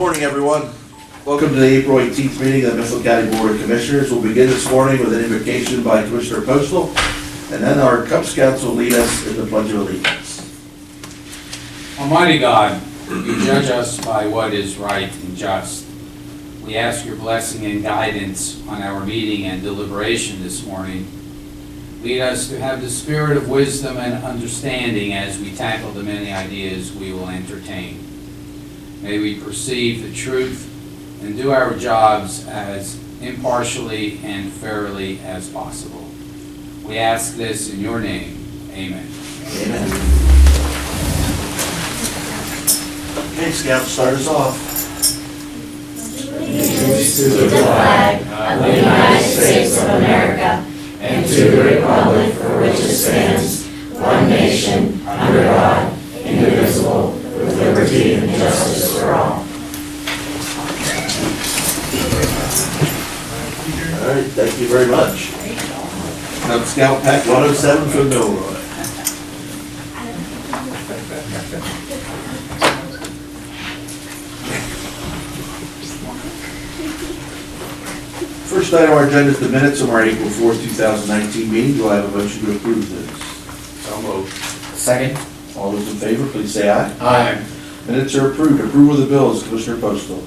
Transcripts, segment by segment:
Morning, everyone. Welcome to the April 18th meeting of the Mifflin County Board of Commissioners. We'll begin this morning with an invocation by Commissioner Postal, and then our Cub Scouts will lead us in the Pledge of Allegiance. Almighty God, you judge us by what is right and just. We ask your blessing and guidance on our meeting and deliberation this morning. Lead us to have the spirit of wisdom and understanding as we tackle the many ideas we will entertain. May we perceive the truth and do our jobs as impartially and fairly as possible. We ask this in your name. Amen. Amen. Okay, Scouts, start us off. Allegiance to the flag of the United States of America and to the republic for which it stands, one nation, under God, indivisible, with liberty and justice for all. All right, thank you very much. Cub Scout Pack 107 from Milroy. First item on our agenda is the minutes of our April 4th, 2019 meeting. Do I have a motion to approve this? So moved. Second. All those in favor, please say aye. Aye. Minutes are approved. Approval of the bills, Commissioner Postal.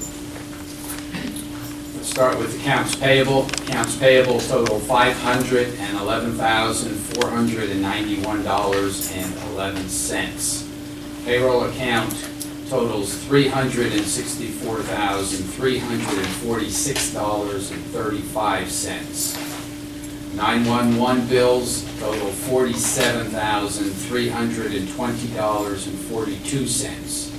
Let's start with accounts payable. Accounts payable total $511,491.11. Payroll account totals $364,346.35. 911 bills total $47,320.42.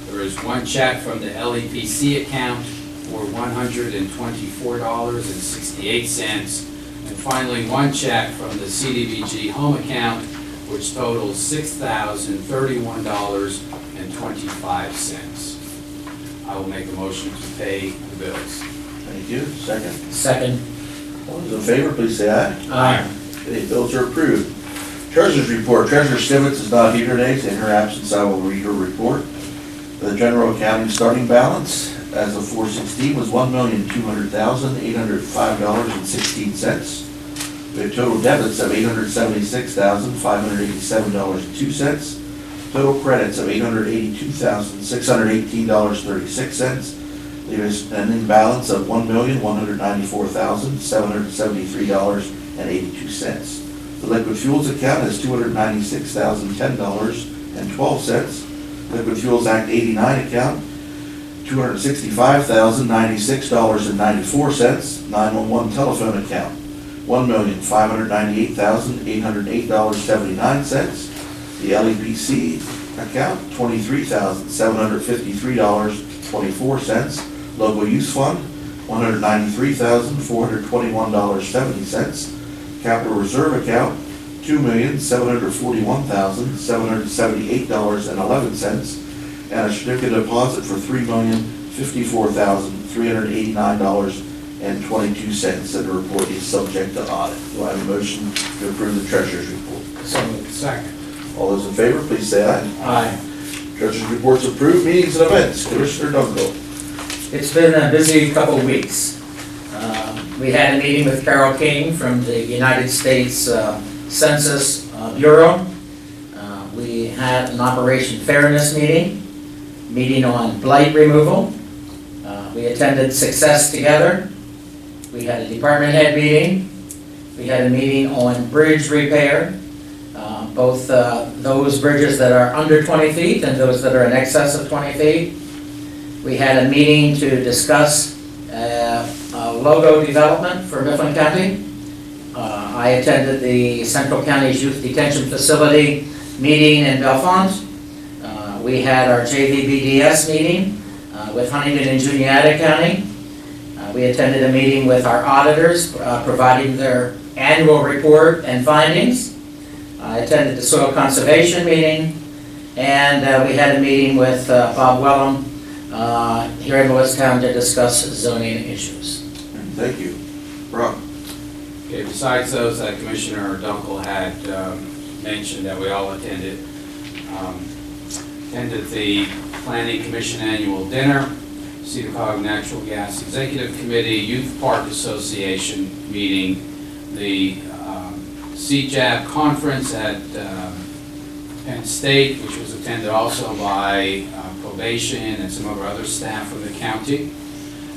There is one check from the LEPC account for $124.68. And finally, one check from the CDBG home account, which totals $6,031.25. I will make a motion to pay the bills. Thank you. Second. Second. All those in favor, please say aye. Aye. Okay, bills are approved. Treasurer's report. Treasurer Stevens is not here today, so in her absence, I will read her report. The general accounting starting balance as of 4/16 was $1,200,805.16. We have total debits of $876,587.02. Total credits of $882,618.36. There is an imbalance of $1,194,773.82. The liquid fuels account is $296,010.12. Liquid Fuels Act 89 account, $265,096.94. 911 telephone account, $1,598,808.79. The LEPC account, $23,753.24. Local Use Fund, $193,421.70. Capital Reserve account, $2,741,778.11, and a certificate of deposit for $3,054,389.22. And the report is subject to audit. Do I have a motion to approve the Treasurer's report? So moved. Second. All those in favor, please say aye. Aye. Treasurer's report's approved. Meetings and events. Commissioner Dunkel. It's been a busy couple of weeks. We had a meeting with Carol King from the United States Census Bureau. We had an Operation Fairness meeting on blight removal. We attended Success Together. We had a department head meeting. We had a meeting on bridge repair, both those bridges that are under 20 feet and those that are in excess of 20 feet. We had a meeting to discuss logo development for Mifflin County. I attended the Central County's Youth Detention Facility meeting in Bellefonte. We had our JVBDS meeting with Huntington and Juniata County. We attended a meeting with our auditors providing their annual report and findings. I attended the Soil Conservation meeting, and we had a meeting with Bob Wellham here in Lewistown to discuss zoning issues. Thank you. Rob. Okay, besides those that Commissioner Dunkel had mentioned that we all attended the Planning Commission annual dinner. CEDACOG Natural Gas Executive Committee, Youth Park Association meeting, the CJAB conference at Penn State, which was attended also by probation and some of our other staff from the county.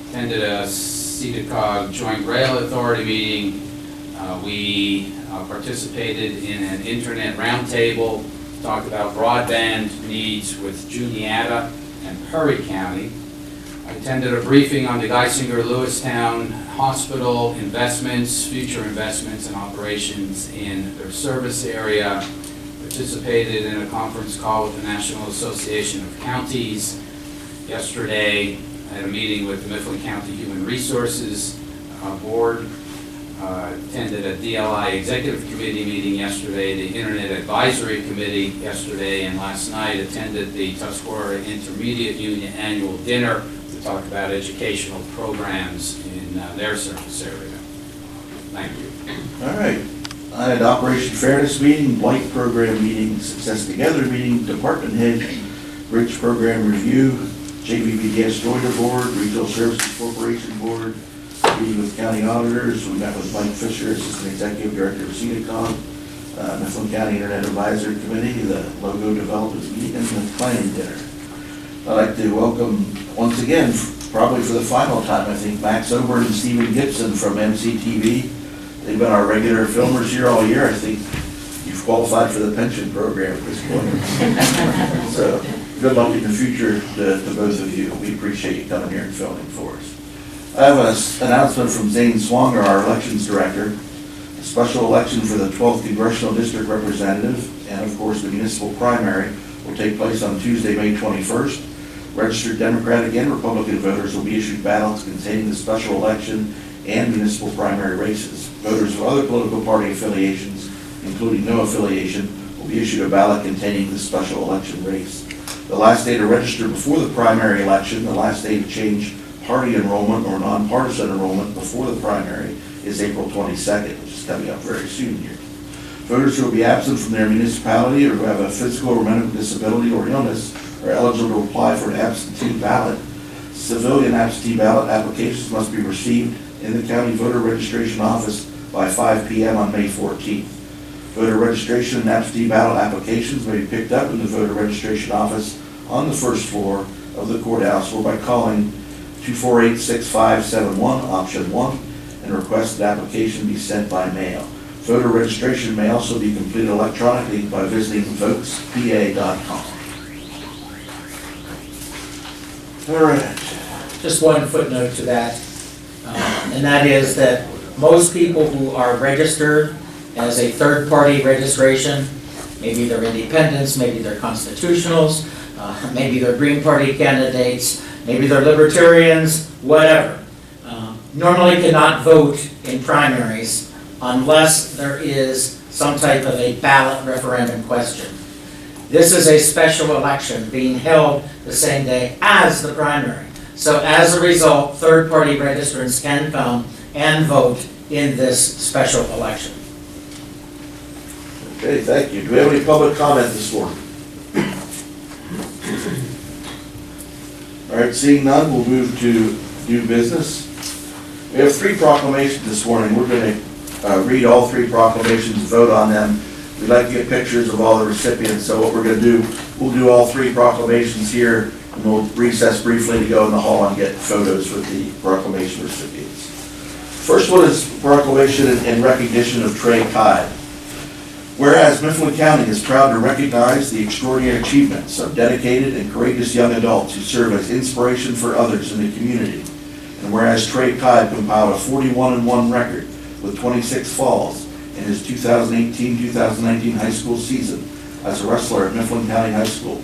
Attended a CEDACOG Joint Rail Authority meeting. We participated in an internet roundtable, talked about broadband needs with Juniata and Perry County. I attended a briefing on the Geisinger Lewistown Hospital investments, future investments and operations in their service area. Participated in a conference call with the National Association of Counties. Yesterday, I had a meeting with the Mifflin County Human Resources Board. Attended a DLI Executive Committee meeting yesterday, the Internet Advisory Committee yesterday, and last night attended the Tuscarora Intermediate Union Annual Dinner to talk about educational programs in their service area. Thank you. All right. I had Operation Fairness meeting, Blight Program meeting, Success Together meeting, Department Head, Bridge Program Review, JVP Gas Joiner Board, Retail Services Corporation Board, meeting with county auditors. We met with Mike Fisher, Assistant Executive Director of CEDACOG, Mifflin County Internet Advisory Committee, the Logo Developers Meeting, and the Planning Dinner. I'd like to welcome, once again, probably for the final time, I think, Max Ober and Stephen Gibson from MCTV. They've been our regular filmers here all year. I think you've qualified for the pension program at this point. So good luck in the future to both of you. We appreciate you coming here and filming for us. I have an announcement from Zane Swanger, our elections director. A special election for the 12th Congressional District Representative and, of course, the municipal primary will take place on Tuesday, May 21st. Registered Democratic and Republican voters will be issued ballots containing the special election and municipal primary races. Voters of other political party affiliations, including no affiliation, will be issued a ballot containing the special election race. The last day to register before the primary election, the last day to change party enrollment or nonpartisan enrollment before the primary is April 22nd, which is coming up very soon here. Voters who will be absent from their municipality or who have a physical or mental disability or illness are eligible to apply for an absentee ballot. Civilian absentee ballot applications must be received in the county voter registration office by 5 p.m. on May 14th. Voter registration and absentee ballot applications may be picked up in the voter registration office on the first floor of the courthouse or by calling 248-6571, option 1, and request that application be sent by mail. Voter registration may also be completed electronically by visiting votespa.com. All right. Just one footnote to that, and that is that most people who are registered as a third-party registration, maybe they're independents, maybe they're constitutionals, maybe they're Green Party candidates, maybe they're libertarians, whatever, normally cannot vote in primaries unless there is some type of a ballot referendum question. This is a special election being held the same day as the primary. So as a result, third-party registrants can come and vote in this special election. Okay, thank you. Do we have any public comment this morning? All right, seeing none, we'll move to new business. We have 3 proclamations this morning. We're going to read all 3 proclamations, vote on them. We'd like to get pictures of all the recipients, so what we're going to do, we'll do all 3 proclamations here, and we'll recess briefly to go in the hall and get photos with the proclamation recipients. First one is proclamation in recognition of Trey Kide. Whereas Mifflin County is proud to recognize the extraordinary achievements of dedicated and courageous young adults who serve as inspiration for others in the community. And whereas Trey Kide compiled a 41-1 record with 26 falls in his 2018-2019 high school season as a wrestler at Mifflin County High School.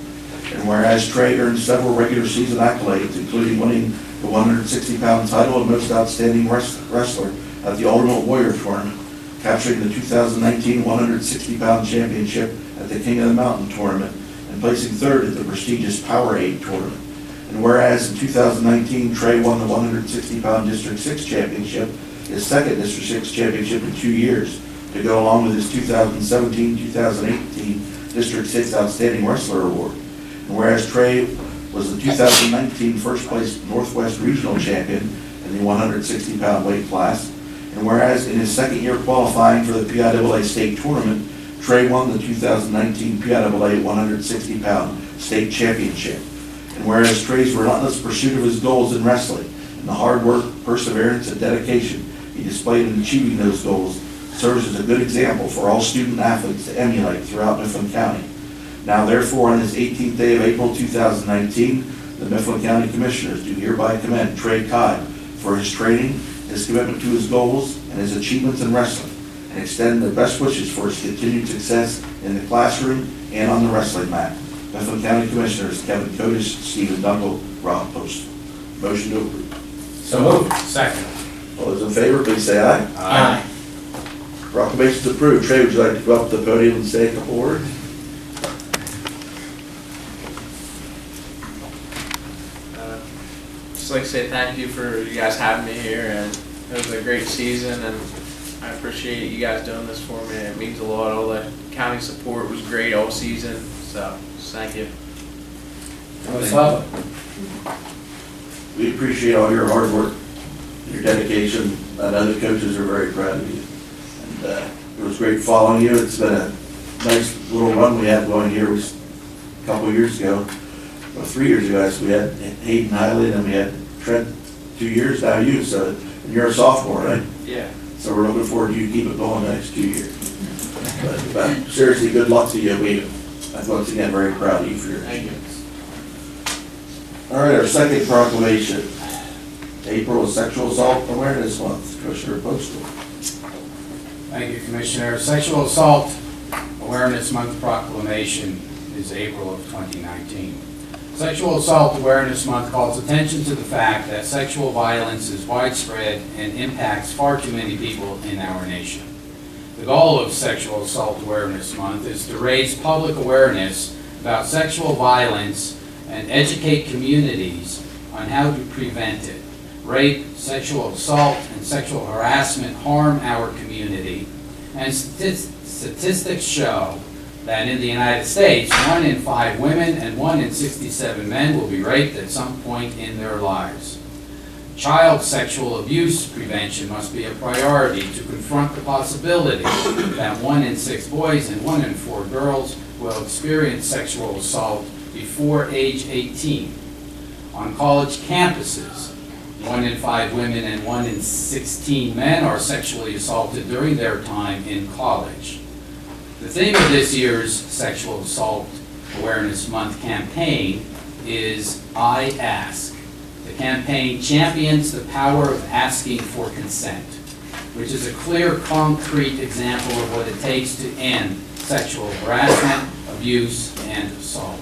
And whereas Trey earned several regular season accolades, including winning the 160-pound title of Most Outstanding Wrestler at the Ultimate Warrior Tournament, capturing the 2019 160-pound championship at the King of the Mountain Tournament, and placing 3rd at the prestigious Powerade Tournament. And whereas in 2019, Trey won the 160-pound District 6 championship, his 2nd District 6 championship in 2 years, to go along with his 2017-2018 District 6 Outstanding Wrestler Award. And whereas Trey was the 2019 first place Northwest Regional Champion in the 160-pound weight class. And whereas in his second year qualifying for the PIAA state tournament, Trey won the 2019 PIAA 160-pound state championship. And whereas Trey's relentless pursuit of his goals in wrestling and the hard work, perseverance, and dedication he displayed in achieving those goals serves as a good example for all student athletes to emulate throughout Mifflin County. Now therefore, on this 18th day of April 2019, the Mifflin County Commissioners do hereby commend Trey Cobb for his training, his commitment to his goals, and his achievements in wrestling, and extend their best wishes for his continued success in the classroom and on the wrestling mat. Mifflin County Commissioners Kevin Kodish, Stephen Dunkel, Rob Postal. Motion to approve. So moved. Second. All those in favor, please say aye. Aye. Proclamation's approved. Trey, would you like to go up to the podium and say a couple words? Just like to say thank you for you guys having me here, and it was a great season, and I appreciate you guys doing this for me. It means a lot. All the county support was great all season, so just thank you. What's up? We appreciate all your hard work, your dedication. I know the coaches are very proud of you. And it was great following you. It's been a nice little run we had going here. A couple of years ago, well, 3 years ago, we had Hayden Hiley, and we had Trent 2 years, now you. So and you're a sophomore, right? Yeah. So we're looking forward to you keep it going the next 2 years. But seriously, good luck to you. I'm once again very proud of you for your Thank you. achievements. All right, our second proclamation. April is Sexual Assault Awareness Month. Commissioner Postal. Thank you, Commissioner. Sexual Assault Awareness Month proclamation is April of 2019. Sexual Assault Awareness Month calls attention to the fact that sexual violence is widespread and impacts far too many people in our nation. The goal of Sexual Assault Awareness Month is to raise public awareness about sexual violence and educate communities on how to prevent it. Rape, sexual assault, and sexual harassment harm our community, and statistics show that in the United States, 1 in 5 women and 1 in 67 men will be raped at some point in their lives. Child sexual abuse prevention must be a priority to confront the possibility that 1 in 6 boys and 1 in 4 girls will experience sexual assault before age 18. On college campuses, 1 in 5 women and 1 in 16 men are sexually assaulted during their time in college. The theme of this year's Sexual Assault Awareness Month campaign is I Ask. The campaign champions the power of asking for consent, which is a clear, concrete example of what it takes to end sexual harassment, abuse, and assault.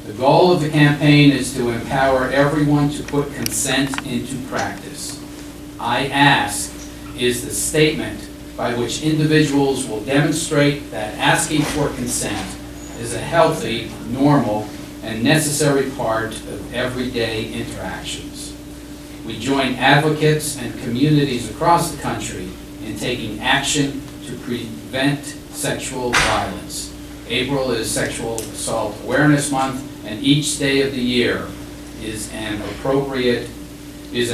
The goal of the campaign is to empower everyone to put consent into practice. I Ask is the statement by which individuals will demonstrate that asking for consent is a healthy, normal, and necessary part of everyday interactions. We join advocates and communities across the country in taking action to prevent sexual violence. April is Sexual Assault Awareness Month, and each day of the year is an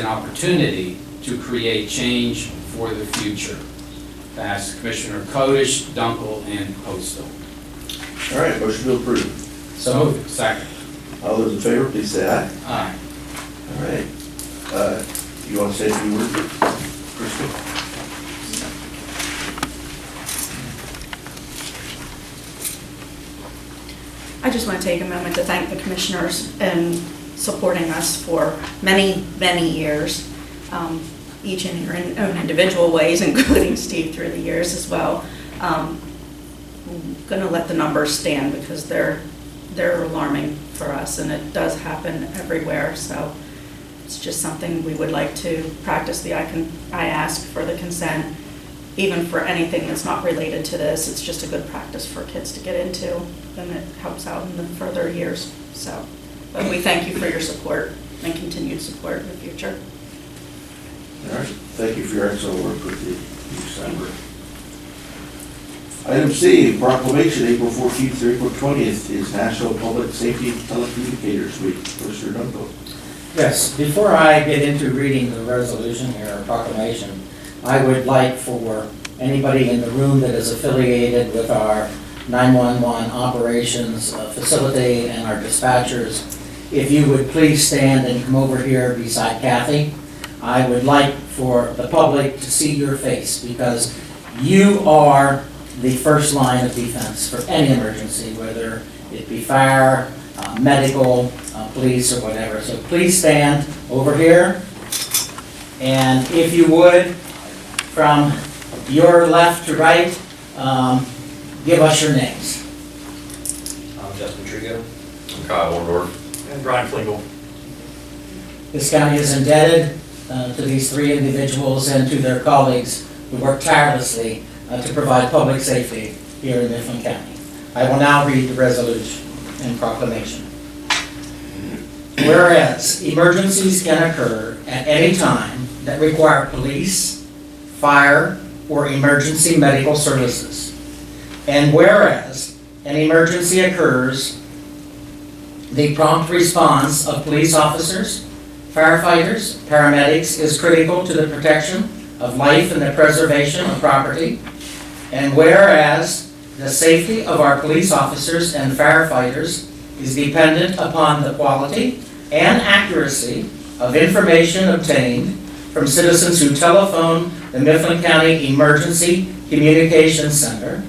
opportunity to create change for the future. That's Commissioner Kodish, Dunkel, and Postal. All right, motion to approve. So moved. Second. All those in favor, please say aye. Aye. All right. You want to say a few words, Crystal? I just want to take a moment to thank the commissioners in supporting us for many, many years, each in your own individual ways, including Steve through the years as well. I'm going to let the numbers stand because they're alarming for us, and it does happen everywhere. So it's just something we would like to practice. I ask for the consent, even for anything that's not related to this. It's just a good practice for kids to get into, and it helps out in the further years. So, but we thank you for your support and continued support in the future. All right, thank you for your excellent work with the youth center. Item C, proclamation, April 14th to April 20th is National Public Safety Telecommunicators Week. Mr. Dunkel. Yes, before I get into reading the resolution here, or proclamation, I would like for anybody in the room that is affiliated with our 911 operations facility and our dispatchers, if you would please stand and come over here beside Kathy. I would like for the public to see your face because you are the first line of defense for any emergency, whether it be fire, medical, police, or whatever. So please stand over here. And if you would, from your left to right, give us your names. I'm Justin Trigo. I'm Kyle Orndorff. And Brian Flegel. This county is indebted to these three individuals and to their colleagues who work tirelessly to provide public safety here in Mifflin County. I will now read the resolution and proclamation. Whereas emergencies can occur at any time that require police, fire, or emergency medical services. And whereas an emergency occurs, the prompt response of police officers, firefighters, paramedics is critical to the protection of life and the preservation of property. And whereas the safety of our police officers and firefighters is dependent upon the quality and accuracy of information obtained from citizens who telephone the Mifflin County Emergency Communications Center.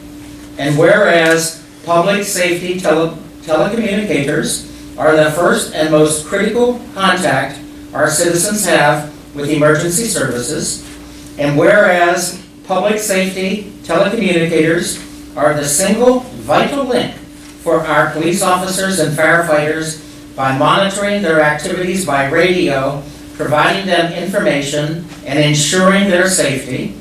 And whereas public safety telecommunicators are the first and most critical contact our citizens have with emergency services. And whereas public safety telecommunicators are the single vital link for our police officers and firefighters by monitoring their activities by radio, providing them information, and ensuring their safety.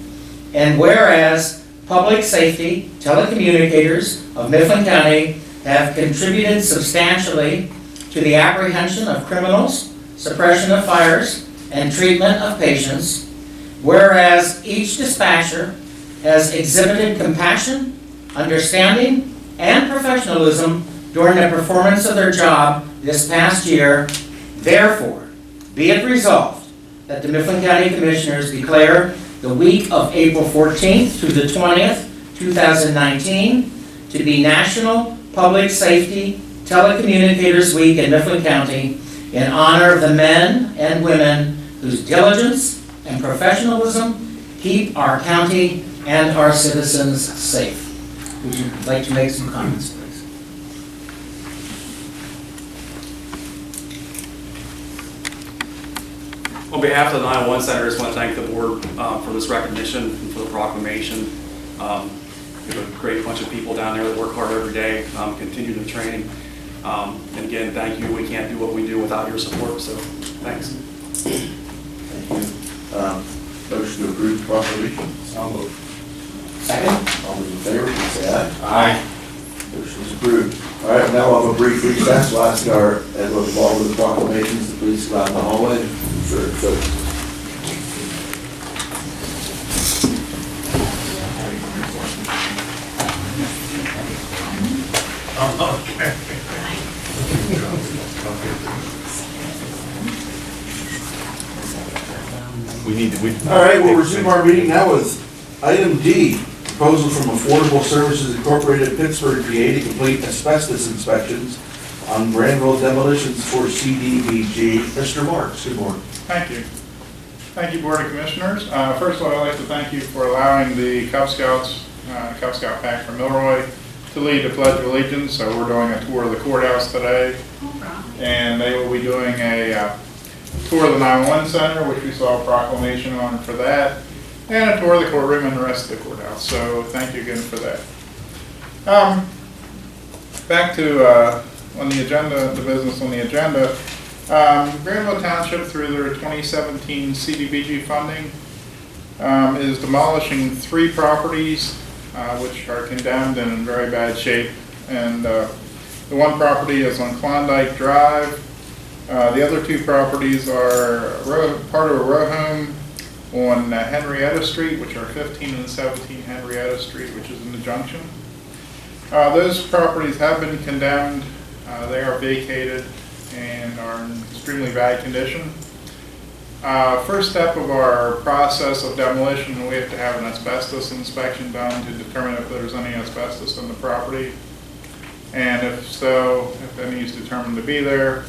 And whereas public safety telecommunicators of Mifflin County have contributed substantially to the apprehension of criminals, suppression of fires, and treatment of patients. Whereas each dispatcher has exhibited compassion, understanding, and professionalism during the performance of their job this past year, therefore, be it resolved that the Mifflin County Commissioners declare the week of April 14th through the 20th, 2019, to be National Public Safety Telecommunicators Week in Mifflin County in honor of the men and women whose diligence and professionalism keep our county and our citizens safe. Would you like to make some comments, please? On behalf of the 911 Center, I just want to thank the board for this recognition and for the proclamation. We have a great bunch of people down there that work hard every day, continue the training. And again, thank you. We can't do what we do without your support, so thanks. Thank you. Motion to approve the proclamation. So moved. Second? All those in favor, please say aye. Aye. Motion is approved. All right, now we'll have a brief recess. We'll ask our, as we'll follow the proclamations, the police go out in the hallway. So all right, we'll resume our meeting now with item D, proposal from Affordable Services Incorporated, Pittsburgh, PA, to complete asbestos inspections on Granville demolitions for CDBG. Mr. Marks, good morning. Thank you. Thank you, Board of Commissioners. First of all, I'd like to thank you for allowing the Cub Scouts, Cub Scout Pack from Milroy to lead the Pledge of Allegiance. So we're doing a tour of the courthouse today. And they will be doing a tour of the 911 Center, which we saw a proclamation on for that, and a tour of the courtroom and the rest of the courthouse. So thank you again for that. Back to on the agenda, the business on the agenda. Granville Township, through their 2017 CDBG funding, is demolishing 3 properties which are condemned and in very bad shape. And the one property is on Klondike Drive. The other 2 properties are part of a row home on Henrietta Street, which are 15 and 17 Henrietta Street, which is in the junction. Those properties have been condemned. They are vacated and are in extremely bad condition. First step of our process of demolition, we have to have an asbestos inspection done to determine if there's any asbestos in the property. And if so, if any is determined to be there,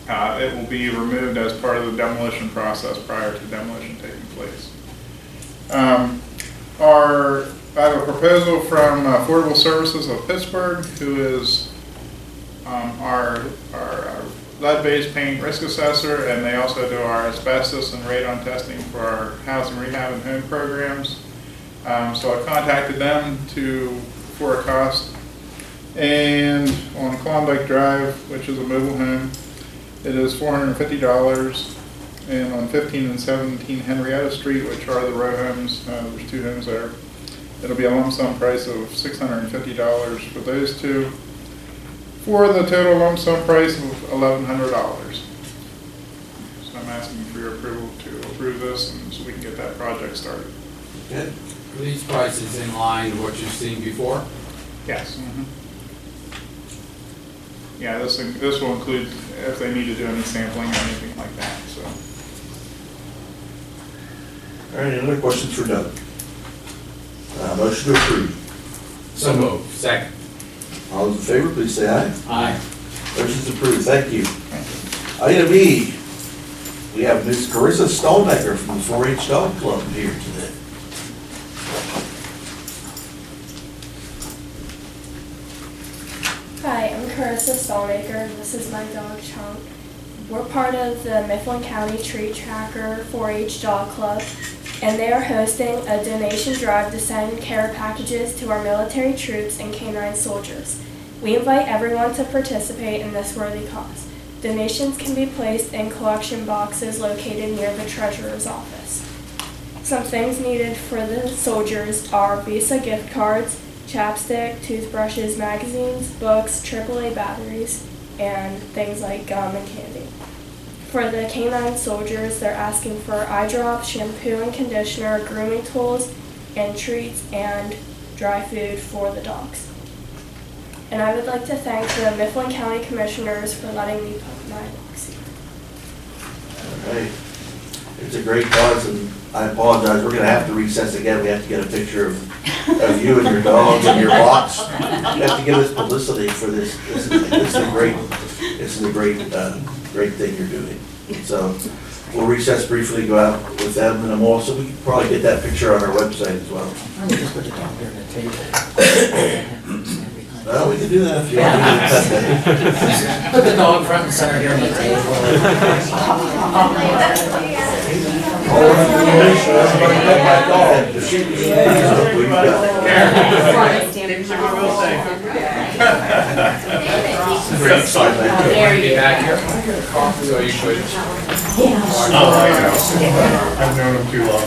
it will be removed as part of the demolition process prior to demolition taking place. I have a proposal from Affordable Services of Pittsburgh, who is our lead-based paint risk assessor, and they also do our asbestos and radon testing for our housing rehab and home programs. So I contacted them for a cost. And on Klondike Drive, which is a mobile home, it is $450. And on 15 and 17 Henrietta Street, which are the row homes, there's 2 homes there, it'll be a lump sum price of $650 for those 2, for the total lump sum price of $1,100. So I'm asking for your approval to approve this, and so we can get that project started. Okay. Are these prices in line with what you've seen before? Yes. Yeah, this will include if they need to do any sampling or anything like that, so. All right, any other questions for Doug? Motion to approve. So moved. Second. All those in favor, please say aye. Aye. Motion's approved, thank you. Item E, we have Ms. Carissa Stallmaker from the 4-H Dog Club here today. Hi, I'm Carissa Stallmaker, and this is my dog Chunk. We're part of the Mifflin County Tree Tracker 4-H Dog Club, and they are hosting a donation drive to send care packages to our military troops and canine soldiers. We invite everyone to participate in this worthy cause. Donations can be placed in collection boxes located near the treasurer's office. Some things needed for the soldiers are Visa gift cards, chapstick, toothbrushes, magazines, books, AAA batteries, and things like gum and candy. For the canine soldiers, they're asking for eye drops, shampoo and conditioner, grooming tools, and treats, and dry food for the dogs. And I would like to thank the Mifflin County Commissioners for letting me put my dogs here. All right. It's a great cause, and I apologize, we're gonna have to recess again. We have to get a picture of you and your dogs and your box. You have to give us publicity for this. This is a great thing you're doing. So we'll recess briefly, go out with them, and also we can probably get that picture on our website as well. Why don't we just put the dog here on the table? Well, we can do that if you want to. Put the dog front and center here on the table. All information, everybody get my dog. Great sign back there. There you back here. So you could. I've known them too long.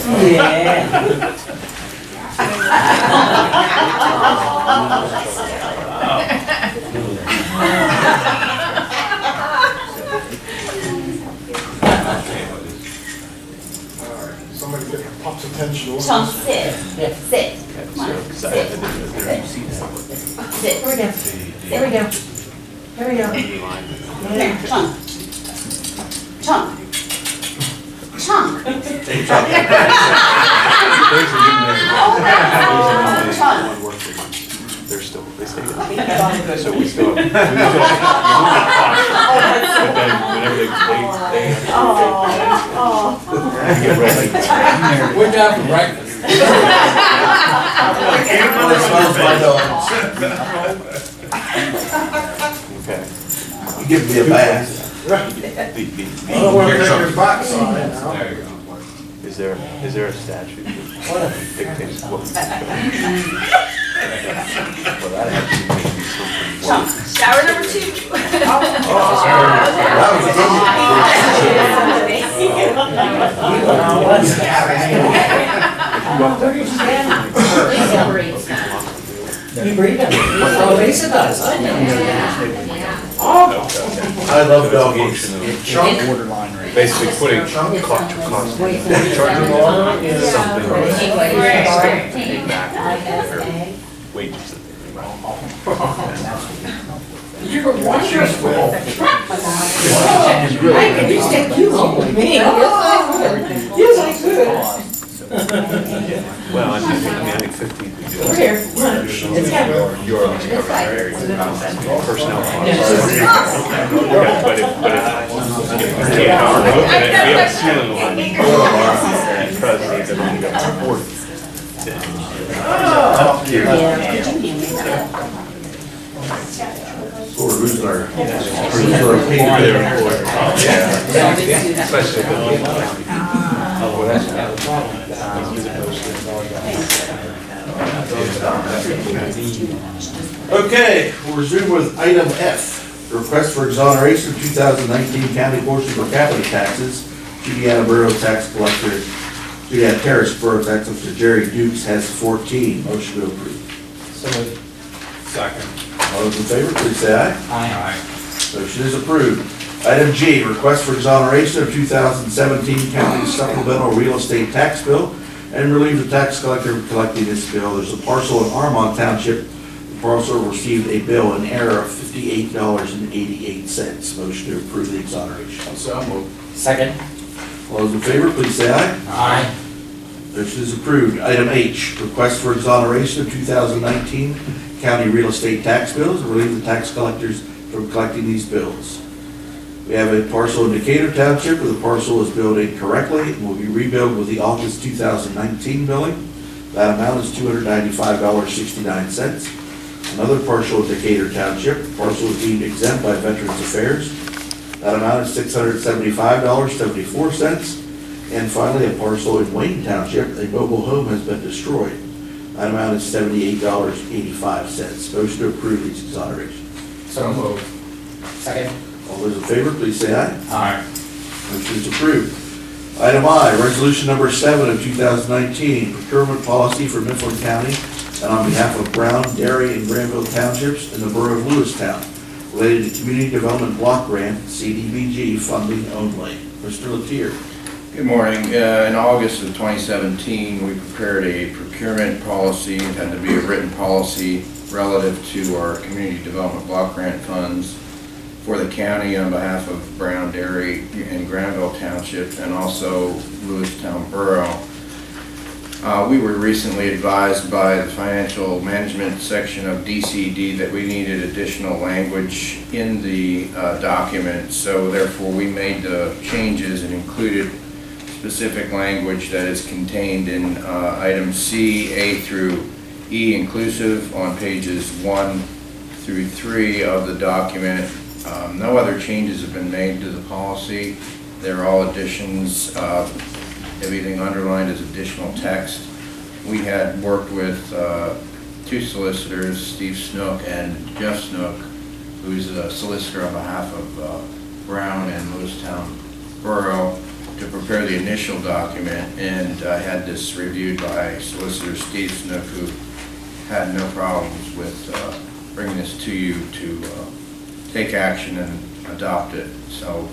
Somebody get Pop's attention. Chunk, sit. Sit. Come on, sit. Sit. Here we go. There we go. Here we go. Here, Chunk. Chunk. Chunk. Hey, Chuck. Chunk. They're still, they stay there. So So we still have. But then whenever they get ready. We're down for breakfast. It smells my dogs. Okay. You give me a bath. The- I don't want to take your box on it now. There you go. Is there a statute that dictates what? Well, that actually makes me something. Chunk. Shower number 2. That was a good You breed them. Oh, Lisa does. I love doggies. Chunk borderline right Basically putting charging something wages that they You're wonderful. I could just take you home with me. Yes, I could. well, I think 15 we do. We're here for lunch. It's got You're on the personnel costs. But if because they've only got support. Or who's our Especially if Okay, we'll resume with item F, request for exoneration of 2019 county portion per capita taxes. Juliana Borough Tax Collector, Juliana Terrace Borough Tax Collector Jerry Dukes has 14. Motion to approve. So moved. Second. All those in favor, please say aye. Aye. Motion is approved. Item G, request for exoneration of 2017 county supplemental real estate tax bill and relieve the tax collector from collecting this bill. There's a parcel in Armont Township. The parcel received a bill in error of $58.88. Motion to approve the exoneration. So moved. Second. All those in favor, please say aye. Aye. Motion is approved. Item H, request for exoneration of 2019 county real estate tax bills and relieve the tax collectors from collecting these bills. We have a parcel in Decatur Township where the parcel is billed incorrectly and will be rebilled with the August 2019 billing. That amount is $295.69. Another parcel in Decatur Township, the parcel is deemed exempt by Veterans Affairs. That amount is $675.74. And finally, a parcel in Wayne Township, a mobile home has been destroyed. That amount is $78.85. Motion to approve these exonerations. So moved. Second. All those in favor, please say aye. Aye. Motion is approved. Item I, resolution number 7 of 2019, procurement policy for Mifflin County and on behalf of Brown, Dairy, and Granville Townships in the Borough of Lewistown, related to Community Development Block Grant, CDBG funding only. Mr. Letier. Good morning. In August of 2017, we prepared a procurement policy. It had to be a written policy relative to our community development block grant funds for the county on behalf of Brown, Dairy, and Granville Township, and also Lewistown Borough. We were recently advised by the financial management section of DCD that we needed additional language in the document, so therefore we made the changes and included specific language that is contained in items C, A through E inclusive on pages 1 through 3 of the document. No other changes have been made to the policy. They're all additions. Everything underlined is additional text. We had worked with 2 solicitors, Steve Snook and Jeff Snook, who's a solicitor on behalf of Brown and Lewistown Borough, to prepare the initial document, and I had this reviewed by Solicitor Steve Snook, who had no problems with bringing this to you to take action and adopt it. So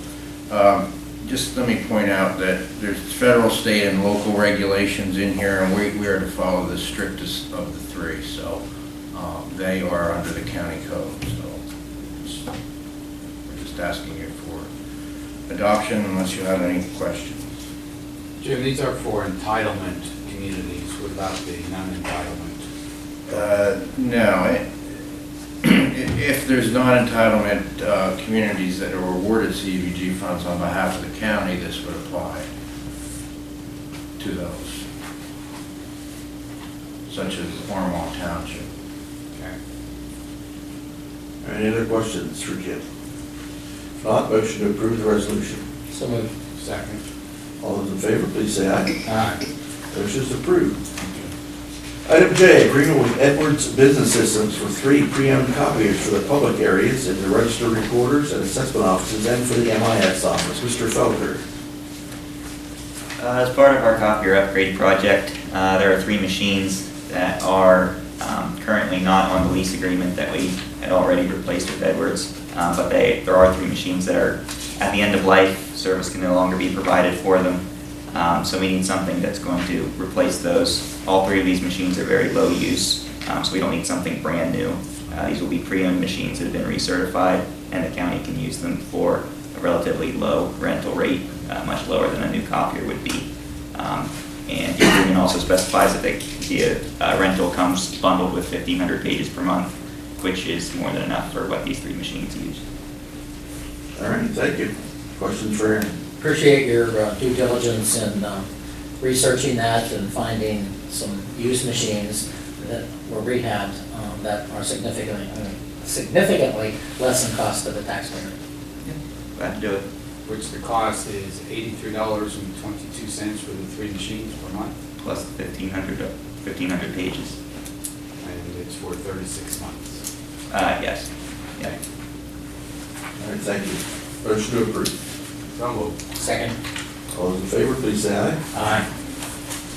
just let me point out that there's federal, state, and local regulations in here, and we are to follow the strictest of the 3. So they are under the county code. So we're just asking you for adoption unless you have any questions. Jim, these are for entitlement communities. What about the non-entitlement? No. If there's non-entitlement communities that are awarded CDBG funds on behalf of the county, this would apply to those, such as Ormond Township. Okay. Any other questions for Jim? If not, motion to approve the resolution. So moved. Second. All those in favor, please say aye. Aye. Motion is approved. Item J, agreement with Edwards Business Systems for 3 pre-owned copiers for the public areas in the register recorders and assessment offices and for the MIS office. Mr. Felker. As part of our copier upgrade project, there are 3 machines that are currently not on the lease agreement that we had already replaced with Edwards, but there are 3 machines that are at the end of life, service can no longer be provided for them. So we need something that's going to replace those. All three of these machines are very low use, so we don't need something brand new. These will be pre-owned machines that have been recertified, and the county can use them for a relatively low rental rate, much lower than a new copier would be. And the agreement also specifies that the rental comes bundled with 1,500 pages per month, which is more than enough for what these three machines use. All right, thank you. Questions for Aaron? Appreciate your due diligence in researching that and finding some used machines that were rehabbed that are significantly less in cost to the taxpayer. Glad to do it. Which the cost is $83.22 for the three machines per month, Plus 1,500 pages. and it's for 36 months. Yes. Yeah. All right, thank you. Motion to approve. So moved. Second. All those in favor, please say aye. Aye.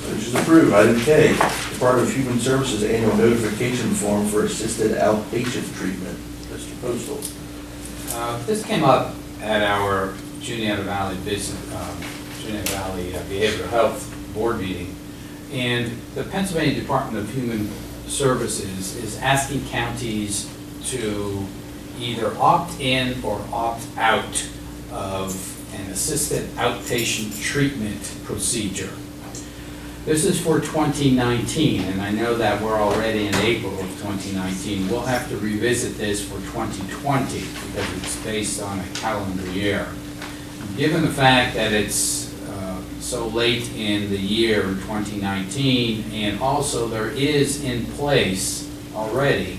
Motion is approved. Item K, Department of Human Services Annual Notification Form for Assisted Outpatient Treatment. Mr. Postal. This came up at our Juniata Valley Behavioral Health Board meeting, and the Pennsylvania Department of Human Services is asking counties to either opt in or opt out of an assisted outpatient treatment procedure. This is for 2019, and I know that we're already in April of 2019. We'll have to revisit this for 2020 because it's based on a calendar year. Given the fact that it's so late in the year 2019, and also there is in place already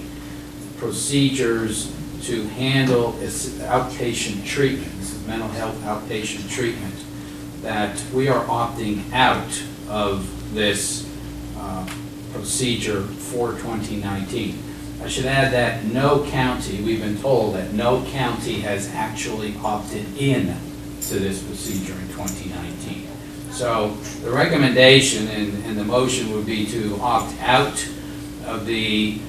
procedures to handle outpatient treatment, this is mental health outpatient treatment, that we are opting out of this procedure for 2019. I should add that no county, we've been told that no county has actually opted in to this procedure in 2019. So the recommendation and the motion would be to opt out of the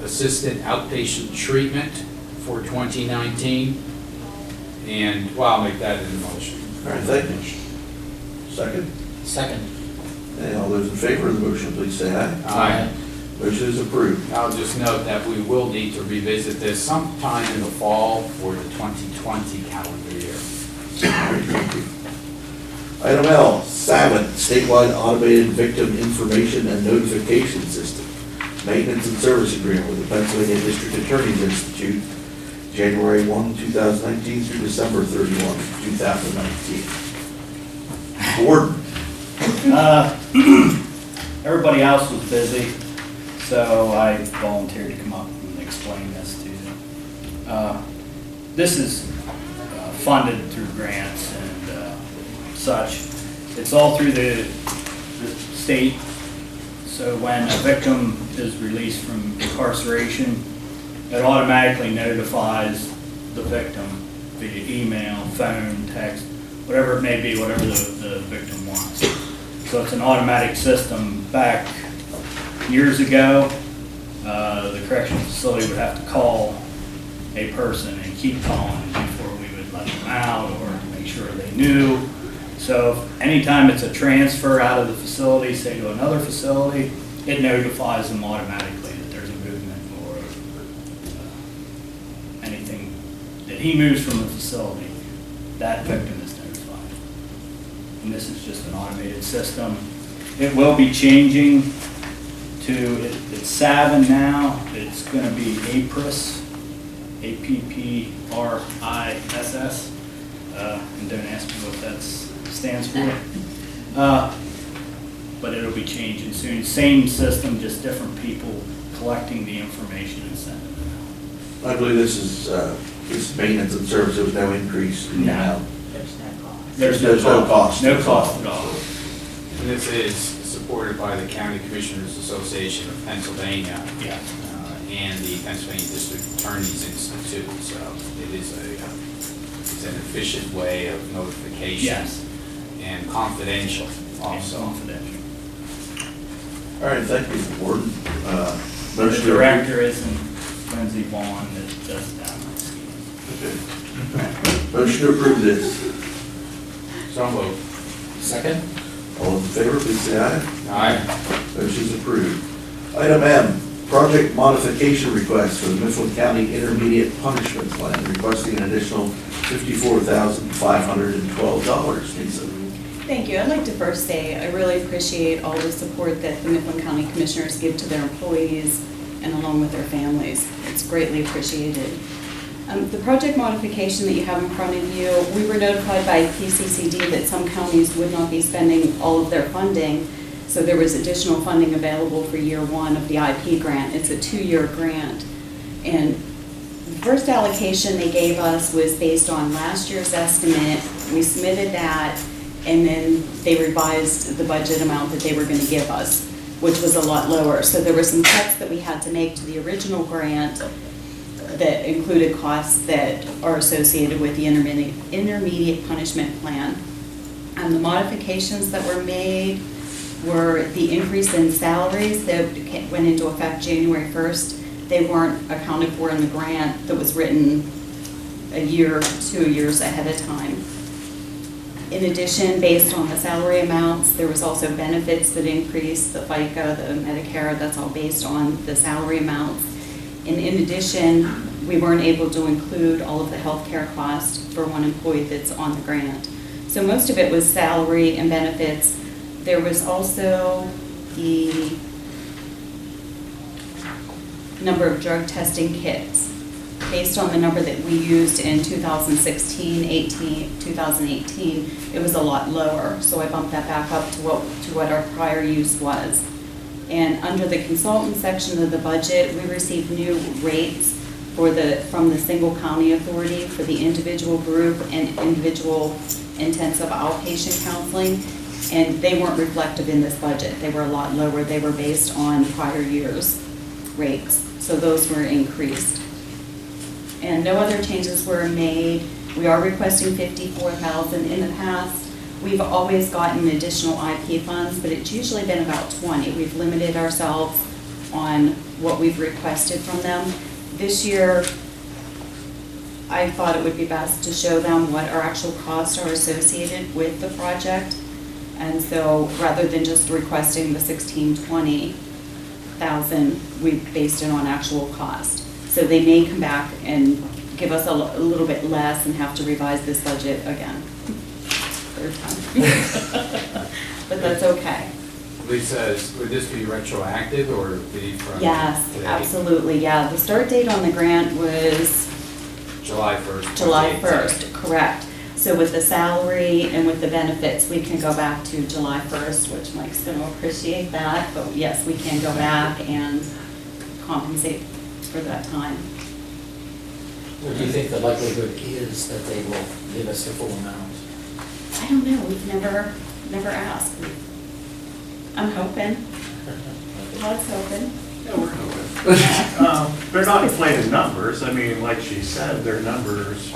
assisted outpatient treatment for 2019. And, well, I'll make that in the motion. All right, thank you. Second? Second. And all those in favor of the motion, please say aye. Aye. Motion is approved. I'll just note that we will need to revisit this sometime in the fall for the 2020 calendar year. All right, thank you. Item L, SAVIN, Statewide Automated Victim Information and Notification System. Maintenance and Service Agreement with the Pennsylvania District Attorney's Institute, January 1, 2019 through December 31, 2019. Board. Everybody else was busy, so I volunteered to come up and explain this to them. This is funded through grants and such. It's all through the state, so when a victim is released from incarceration, it automatically notifies the victim via email, phone, text, whatever it may be, whatever the victim wants. So it's an automatic system. Back years ago, the correctional facility would have to call a person and keep calling before we would let them out or make sure they knew. So if anytime it's a transfer out of the facility, say to another facility, it notifies them automatically that there's a movement or anything that he moves from the facility, that victim is notified. And this is just an automated system. It will be changing to, it's SAVIN now, it's going to be APRIS, APPRISS, and don't ask me what that stands for. But it'll be changing soon. Same system, just different people collecting the information and sending it out. I believe this is maintenance and service. There was no increase in the amount. There's no cost. No cost at all. And this is supported by the County Commissioners Association of Pennsylvania. Yeah. And the Pennsylvania District Attorney's Institute. So it is it's an efficient way of notification. Yes. And confidential also. And confidential. All right, thank you, Board. The director isn't Lindsay Vaughn that does that. Okay. Motion to approve this. So moved. Second? All those in favor, please say aye. Aye. Motion is approved. Item M, project modification request for the Mifflin County Intermediate Punishment Plan, requesting an additional $54,512. Lisa. Thank you. I'd like to first say I really appreciate all the support that the Mifflin County Commissioners give to their employees and along with their families. It's greatly appreciated. The project modification that you have in front of you, we were notified by PCCD that some counties would not be spending all of their funding, so there was additional funding available for year one of the IP grant. It's a 2-year grant. And the first allocation they gave us was based on last year's estimate. We submitted that, and then they revised the budget amount that they were going to give us, which was a lot lower. So there were some cuts that we had to make to the original grant that included costs that are associated with the intermediate punishment plan. And the modifications that were made were the increase in salaries that went into effect January 1st. They weren't accounted for in the grant that was written a year, 2 years ahead of time. In addition, based on the salary amounts, there was also benefits that increased, the FICA, the Medicare, that's all based on the salary amounts. And in addition, we weren't able to include all of the healthcare costs for one employee that's on the grant. So most of it was salary and benefits. There was also the number of drug testing kits. Based on the number that we used in 2018, it was a lot lower. So I bumped that back up to what our prior use was. And under the consultant section of the budget, we received new rates from the single county authority for the individual group and individual intensive outpatient counseling. And they weren't reflective in this budget. They were a lot lower. They were based on prior year's rates. So those were increased. And no other changes were made. We are requesting $54,000. In the past, we've always gotten additional IP funds, but it's usually been about 20. We've limited ourselves on what we've requested from them. This year, I thought it would be best to show them what our actual costs are associated with the project. And so rather than just requesting the $16,000-20,000, we based it on actual cost. So they may come back and give us a little bit less and have to revise this budget again. Third time. But that's okay. Lisa, would this be retroactive or be from Yes, today? absolutely, yeah. The start date on the grant was July 1st. July 2018. 1st, correct. So with the salary and with the benefits, we can go back to July 1st, which Mike's going to appreciate that. But yes, we can go back and compensate for that time. What do you think the likelihood is that they will give us the full amount? I don't know, we've never asked. I'm hoping. Let's hoping. Yeah, we're hoping. They're not inflated numbers. I mean, like she said, they're numbers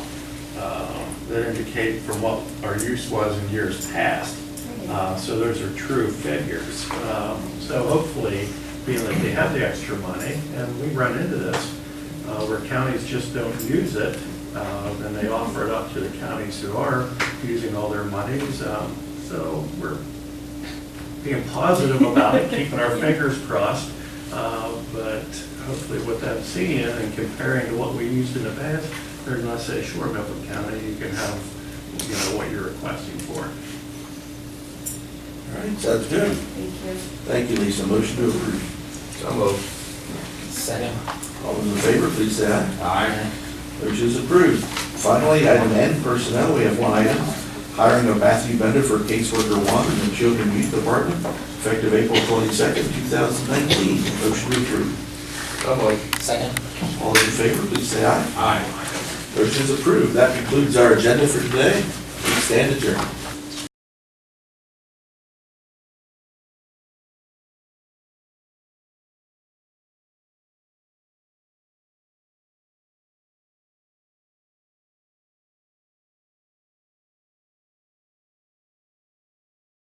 that indicate from what our use was in years past. So those are true figures. So hopefully, being that they have the extra money, and we run into this, where counties just don't use it, and they offer it up to the counties who are using all their monies. So we're being positive about it, keeping our fingers crossed. But hopefully with that seeing and comparing to what we used in the past, they're going to say, sure, Mifflin County, you can have, what you're requesting for. All right, sounds good. Thank you. Thank you, Lisa. Motion to approve. So moved. Second? All those in favor, please say aye. Aye. Motion is approved. Finally, item N, personnel, we have one item. Hiring of Matthew Bender for caseworker 1 in the Children and Youth Department, effective April 22nd, 2019. Motion to approve. So moved. Second? All those in favor, please say aye. Aye. Motion is approved. That concludes our agenda for today. Please stand adjourned.